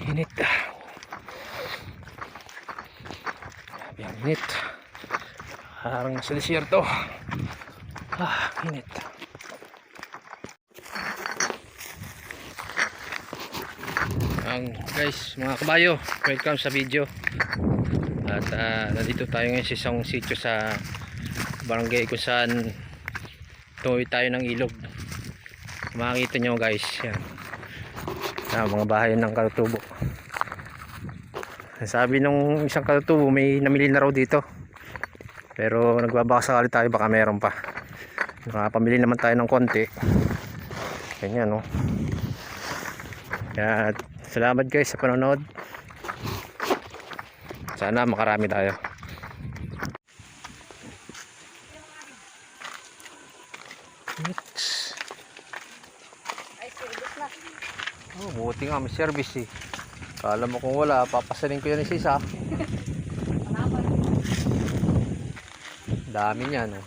Init. Grabe ang init. Parang nasa desierto. Init. Guys, mga kabayo, welcome sa video. At nandito tayo ngayon sa isang sitio sa barangay kung saan tuloy tayo ng ilog. Makikita nyo guys, yan. Mga bahay ng Kalatubo. Sabi nung isang Kalatubo may namili na raw dito, pero nagbabakasakali tayo, baka meron pa. Nakapamili naman tayo ng konti. Ganyan, no. Kaya salamat guys sa panonood. Sana makarami tayo. Oh, buti nga may service eh. Kala mo kung wala, papasanin ko yan isa. Dami niyan, oh.